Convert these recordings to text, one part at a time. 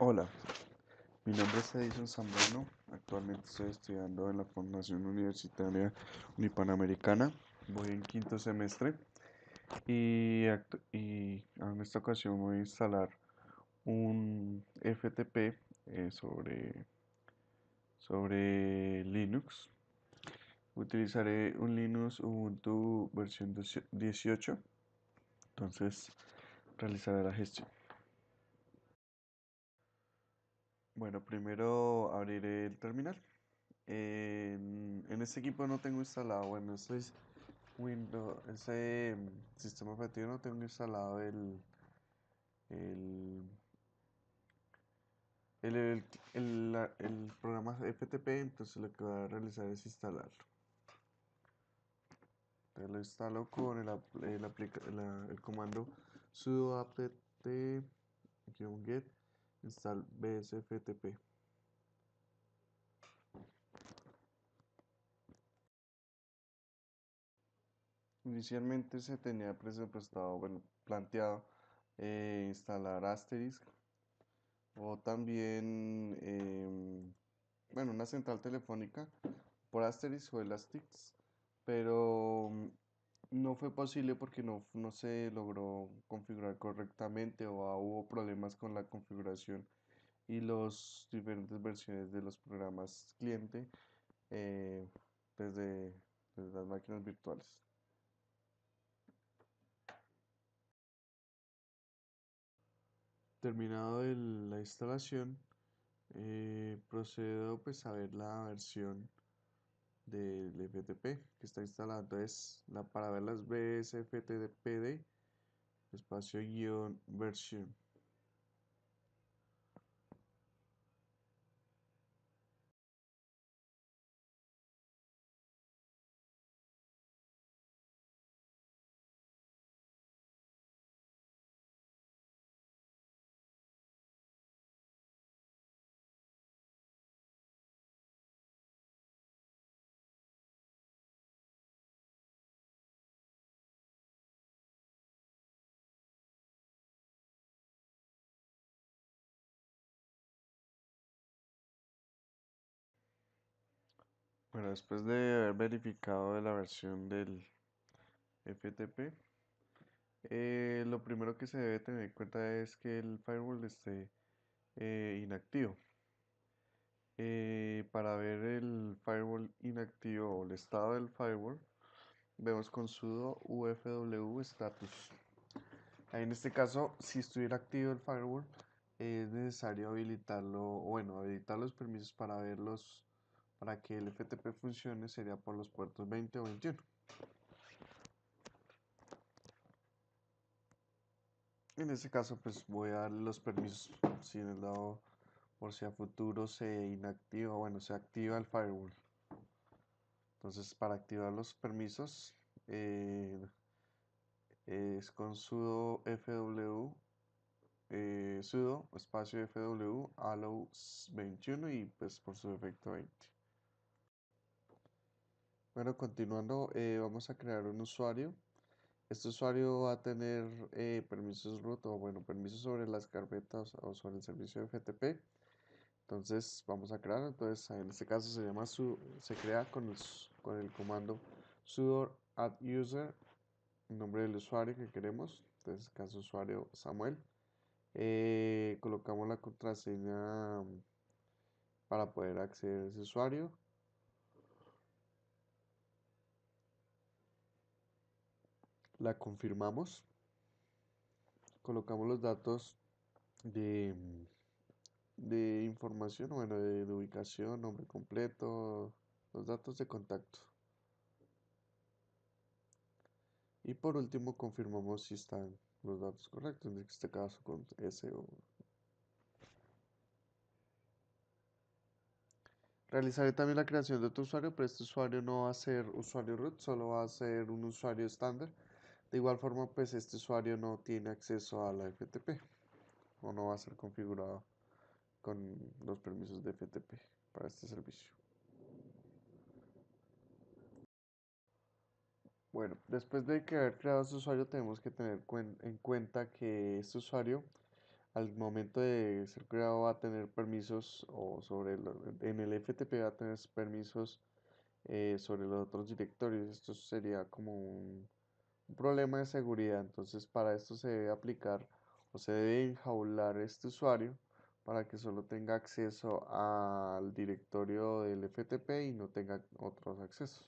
Hola, mi nombre es Edison Zambrano. Actualmente estoy estudiando en la Fundación Universitaria Unipanamericana. Voy en quinto semestre y en esta ocasión voy a instalar un FTP sobre Linux. Utilizaré un Linux Ubuntu versión 18. Entonces realizaré la gestión. Bueno, primero abriré el terminal. En este equipo no tengo instalado, bueno, sistema operativo no tengo instalado el, el programa FTP, entonces lo que voy a realizar es instalarlo. Entonces lo instalo con el comando sudo apt-get install bsftp. Inicialmente se tenía presupuestado, bueno, planteado instalar Asterisk o también, bueno, una central telefónica por Asterisk o Elastix, pero no fue posible porque no se logró configurar correctamente o hubo problemas con la configuración y las diferentes versiones de los programas cliente eh, desde, desde las máquinas virtuales. Terminado la instalación, procedo pues a ver la versión del FTP que está instalado. Entonces, para ver las BSFTPD, espacio guión versión. Bueno, después de haber verificado la versión del FTP, lo primero que se debe tener en cuenta es que el firewall esté inactivo. Para ver el firewall inactivo o el estado del firewall, vemos con sudo ufw status. Ahí en este caso, si estuviera activo el firewall, es necesario habilitarlo, o bueno, habilitar los permisos para verlos, para que el FTP funcione, sería por los puertos 20 o 21. En este caso, pues voy a darle los permisos, si en el lado, por si a futuro se inactiva, bueno, se activa el firewall. Entonces, para activar los permisos, eh, es con sudo fw, sudo espacio fw allow 21 y pues por su defecto 20. Bueno, continuando, vamos a crear un usuario. Este usuario va a tener permisos root o bueno, permisos sobre las carpetas o sobre el servicio de FTP. Entonces vamos a crear, entonces en este caso se crea con el comando sudo add user, el nombre del usuario que queremos, entonces caso usuario Samuel. Colocamos la contraseña para poder acceder a ese usuario. La confirmamos. Colocamos los datos de, de información, bueno, de ubicación, nombre completo, los datos de contacto. Y por último confirmamos si están los datos correctos, en este caso con SO. Realizaré también la creación de otro usuario, pero este usuario no va a ser usuario root, solo va a ser un usuario estándar. De igual forma, pues este usuario no tiene acceso a la FTP o no va a ser configurado con los permisos de FTP para este servicio. Bueno, después de que haber creado este usuario, tenemos que tener en cuenta que este usuario al momento de ser creado va a tener permisos o en el FTP va a tener permisos sobre los otros directorios. Esto sería como un problema de seguridad. Entonces, para esto se debe aplicar o se debe enjaular este usuario para que solo tenga acceso al directorio del FTP y no tenga otros accesos.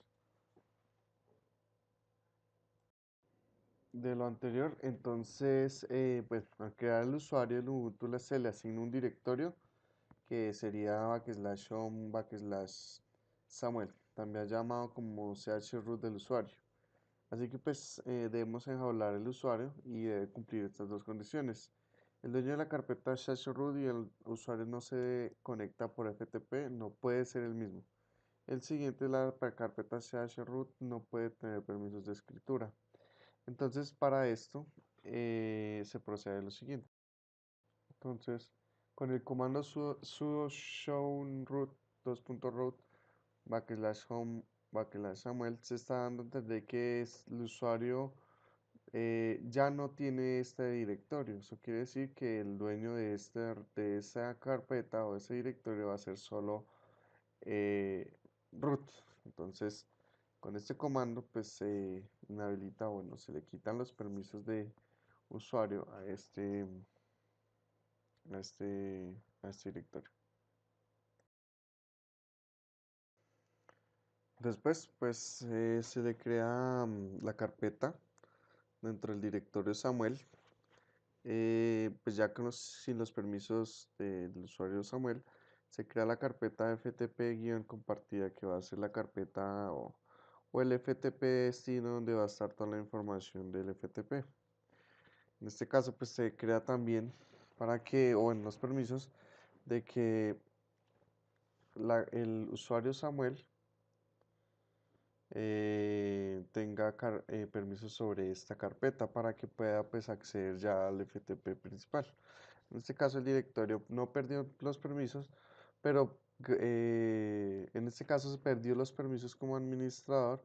De lo anterior, entonces, pues al crear el usuario en Ubuntu se le asigna un directorio que sería /home/Samuel, también llamado como chroot del usuario. Así que pues debemos enjaular el usuario y debe cumplir estas dos condiciones. El dueño de la carpeta chroot y el usuario no se conecta por FTP, no puede ser el mismo. El siguiente, la carpeta chroot no puede tener permisos de escritura. Entonces, para esto se procede a lo siguiente. Entonces, con el comando sudo show root 2.root /home /Samuel se está dando a entender que el usuario ya no tiene este directorio. Eso quiere decir que el dueño de esa carpeta o ese directorio va a ser solo eh, root. Entonces, con este comando, pues se inhabilita, bueno, se le quitan los permisos de usuario a este, a este directorio. Después, pues se le crea la carpeta dentro del directorio Samuel. Pues ya sin los permisos del usuario Samuel, se crea la carpeta ftp-compartida que va a ser la carpeta o el FTP destino donde va a estar toda la información del FTP. En este caso, pues se crea también para que, o en los permisos, de que el usuario Samuel tenga permisos sobre esta carpeta para que pueda pues acceder ya al FTP principal. En este caso el directorio no perdió los permisos, pero en este caso se perdió los permisos como administrador,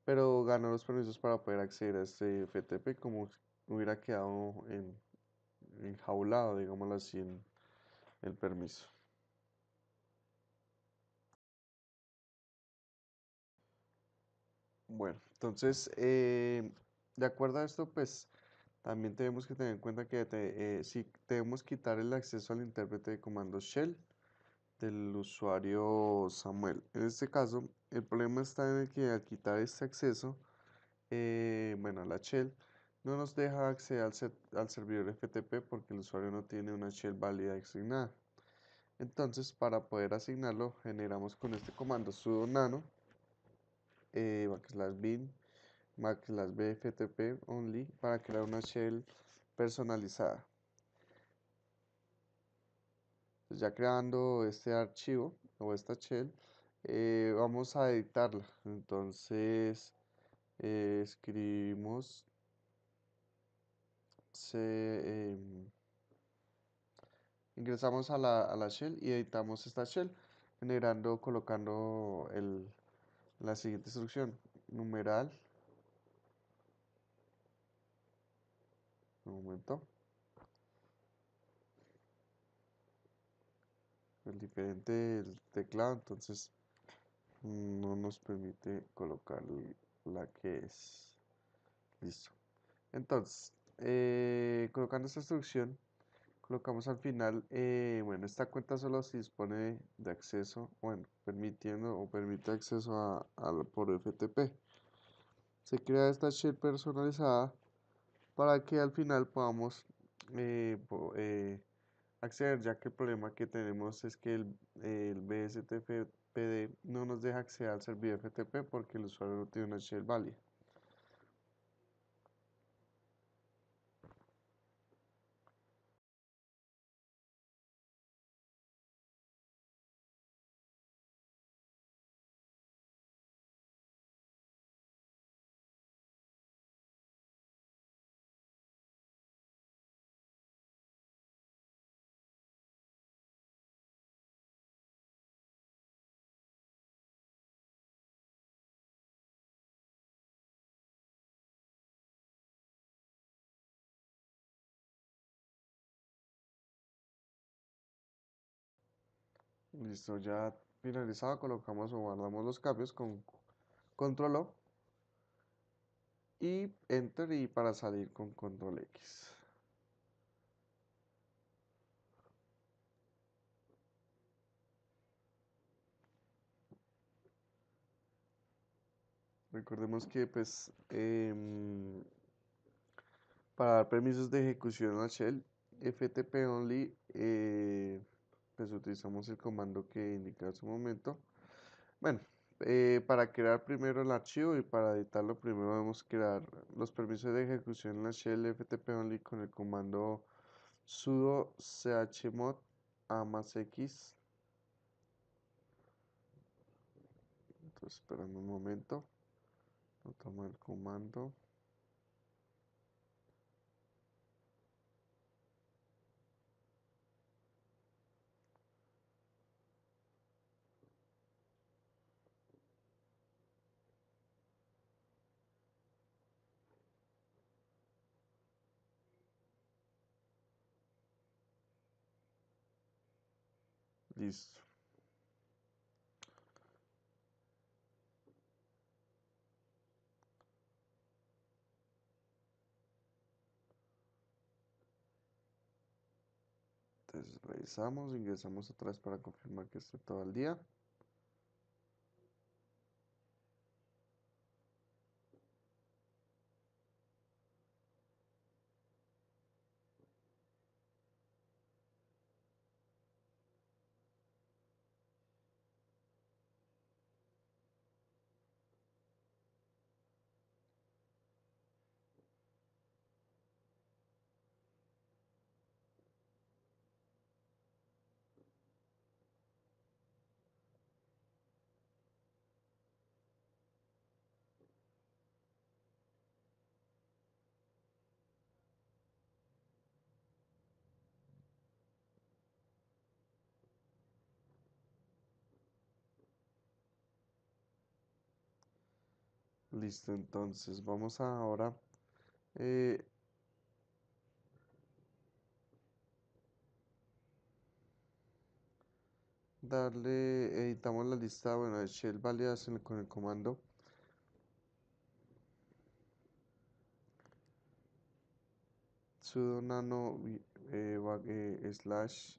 pero ganó los permisos para poder acceder a este FTP como si hubiera quedado enjaulado, digámoslo así, en el permiso. Bueno, entonces, de acuerdo a esto, pues también tenemos que tener en cuenta que si debemos quitar el acceso al intérprete de comandos shell del usuario Samuel. En este caso, el problema está en el que al quitar este acceso, bueno, a la shell, no nos deja acceder al servidor FTP porque el usuario no tiene una shell válida asignada. Entonces, para poder asignarlo, generamos con este comando sudo nano /bin /bftp only para crear una shell personalizada. Pues ya creando este archivo o esta shell, vamos a editarla. Entonces escribimos ingresamos a la shell y editamos esta shell, colocando la siguiente instrucción: numeral, un momento, el diferente del teclado, entonces no nos permite colocar la que es. Listo. Entonces, colocando esta instrucción, colocamos al final, bueno, esta cuenta solo se dispone de acceso, bueno, permitiendo o permite acceso por FTP. Se crea esta shell personalizada para que al final podamos acceder, ya que el problema que tenemos es que el BSTPD no nos deja acceder al servidor FTP porque el usuario no tiene una shell válida. Listo, ya finalizado, colocamos o guardamos los cambios con control O y enter y para salir con control X. Recordemos que pues para dar permisos de ejecución a shell ftp only pues utilizamos el comando que indica hace un momento. Bueno, para crear primero el archivo y para editarlo primero debemos crear los permisos de ejecución en la shell ftp only con el comando sudo chmod a más x. Entonces esperando un momento, no toma el comando. Listo. Entonces revisamos, ingresamos otra vez para confirmar que esté todo el día. Listo, entonces vamos ahora eh, editamos la lista, bueno, de shell válidas con el comando sudo nano slash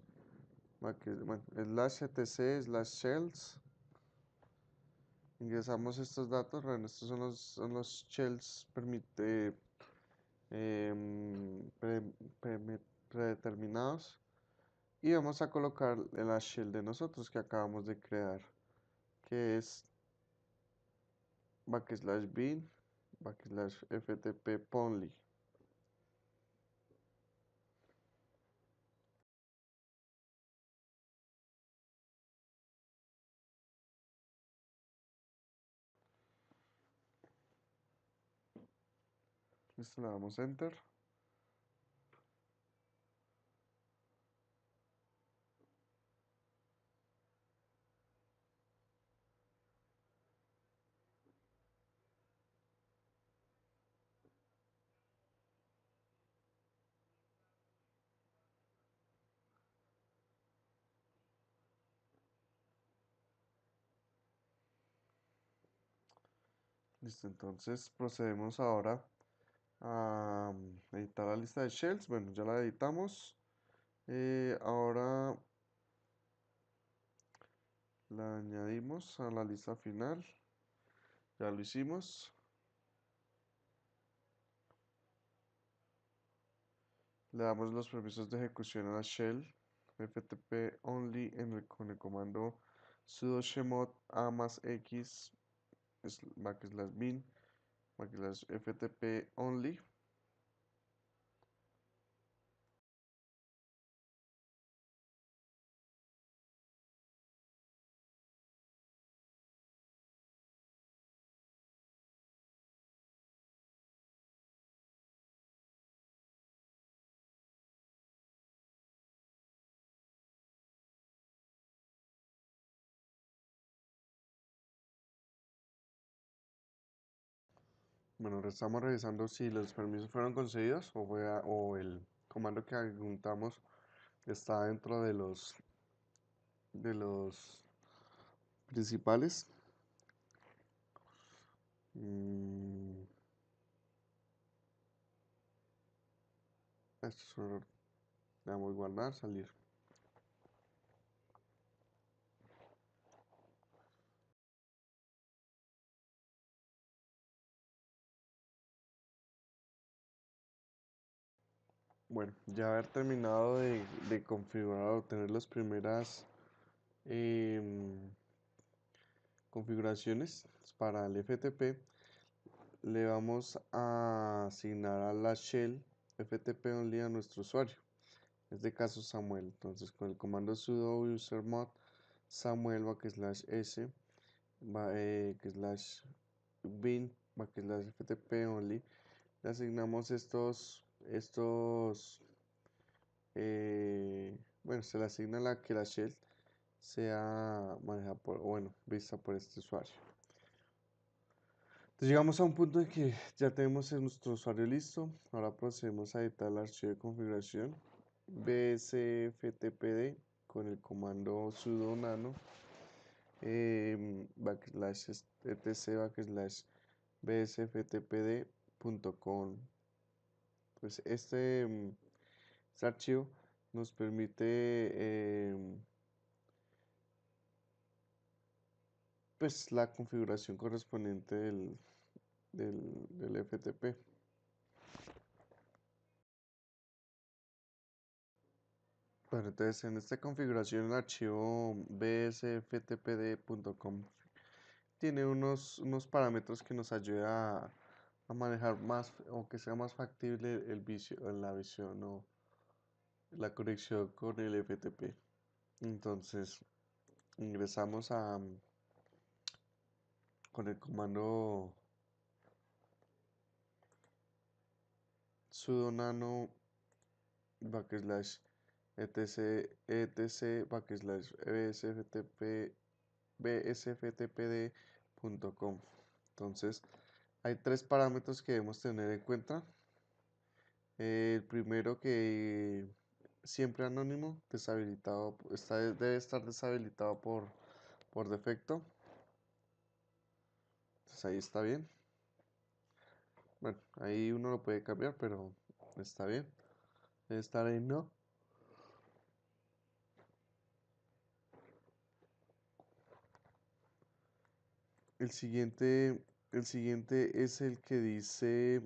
bueno, slash etc slash shells. Ingresamos estos datos, bueno, estos son los shells pre- predeterminados y vamos a colocar la shell de nosotros que acabamos de crear, que es /bin /ftp ponly. Listo, le damos enter. Listo, entonces procedemos ahora a editar la lista de shells. Bueno, ya la editamos. Ahora la añadimos a la lista final. Ya lo hicimos. Le damos los permisos de ejecución a la shell ftp only con el comando sudo chmod a más x bin ftp only. Bueno, ahora estamos revisando si los permisos fueron concedidos o el comando que adjuntamos está dentro de los de los principales. Mm, Esto es un error. Le damos guardar, salir. Bueno, ya haber terminado de configurar o tener las primeras em, configuraciones para el FTP, le vamos a asignar a la shell FTP only a nuestro usuario. En este caso Samuel. Entonces con el comando sudo usermod Samuel /s bin /ftp only, le asignamos bueno, se le asigna que la shell sea manejada por, o bueno, vista por este usuario. Entonces llegamos a un punto en que ya tenemos nuestro usuario listo. Ahora procedemos a editar el archivo de configuración bsftpd con el comando sudo nano /etc/bsftpd.com. Pues este archivo nos permite pues la configuración correspondiente del FTP. Bueno, entonces en esta configuración el archivo bsftpd.com tiene unos parámetros que nos ayuda a manejar más o que sea más factible la visión o la conexión con el FTP. Entonces ingresamos con el comando sudo nano etc bsftpd.com. Entonces hay tres parámetros que debemos tener en cuenta. El primero, que siempre anónimo, deshabilitado, debe estar deshabilitado por defecto. Entonces ahí está bien. Bueno, ahí uno lo puede cambiar, pero está bien. Debe estar ahí, no. El siguiente es el que dice,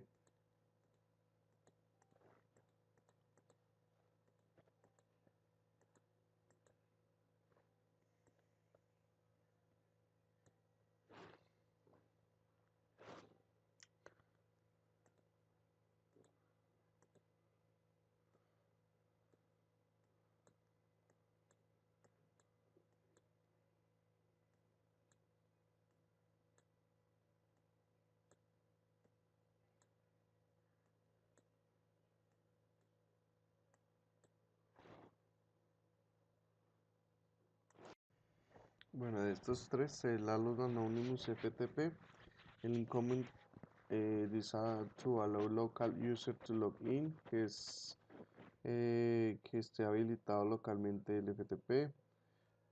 bueno, de estos tres, el Allow Anonymous FTP, el Incoming to allow local user to log in, que es que esté habilitado localmente el FTP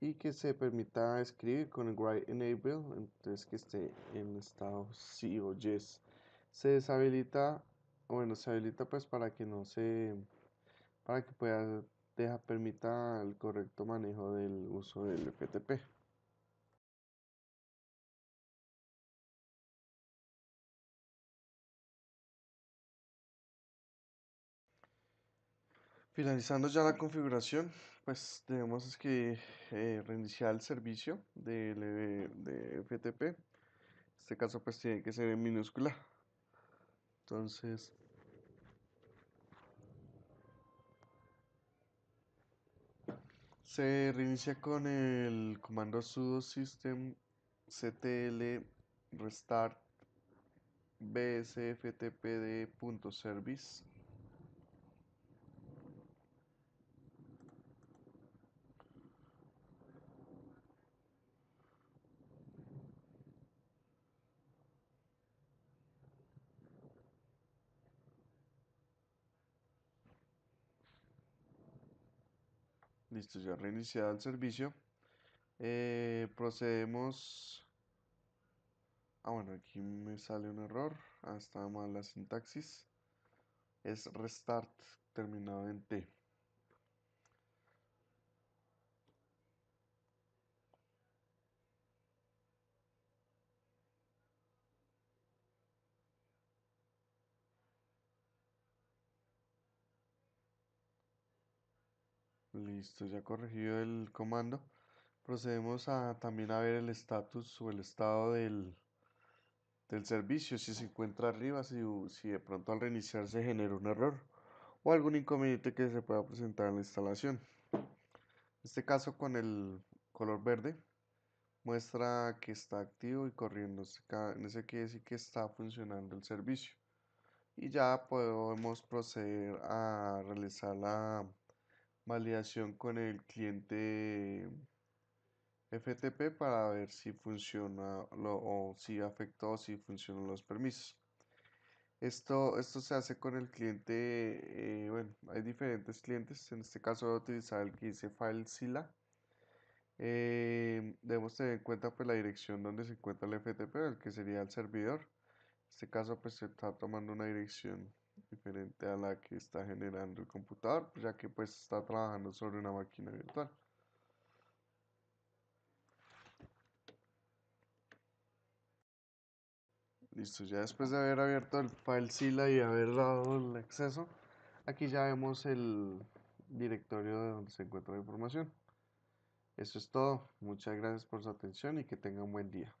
y que se permita escribir con el write enable, entonces que esté en estado sí o yes. Se deshabilita, bueno, se habilita pues para que permita el correcto manejo del uso del FTP. Finalizando ya la configuración, pues debemos que reiniciar el servicio de FTP. En este caso pues tiene que ser en minúscula. Entonces se reinicia con el comando sudo systemctl restart bsftpd.service. Listo, ya reiniciado el servicio. Procedemos. Bueno, aquí me sale un error. Está mal la sintaxis. Es restart terminado en T. Listo, ya corregido el comando. Procedemos a también a ver el estatus o el estado del servicio, si se encuentra arriba, si de pronto al reiniciar se genera un error o algún inconveniente que se pueda presentar en la instalación. En este caso con el color verde muestra que está activo y corriendo. En ese quiere decir que está funcionando el servicio. Y ya podemos proceder a realizar la validación con el cliente FTP para ver si funciona o si afectó o si funcionan los permisos. Esto se hace con el cliente, bueno, hay diferentes clientes, en este caso voy a utilizar el que dice FileZilla. Debemos tener en cuenta pues la dirección donde se encuentra el FTP, el que sería el servidor. En este caso pues se está tomando una dirección diferente a la que está generando el computador, ya que pues está trabajando sobre una máquina virtual. Listo, ya después de haber abierto el FileZilla y haber dado el acceso, aquí ya vemos el directorio de donde se encuentra la información. Eso es todo. Muchas gracias por su atención y que tengan un buen día.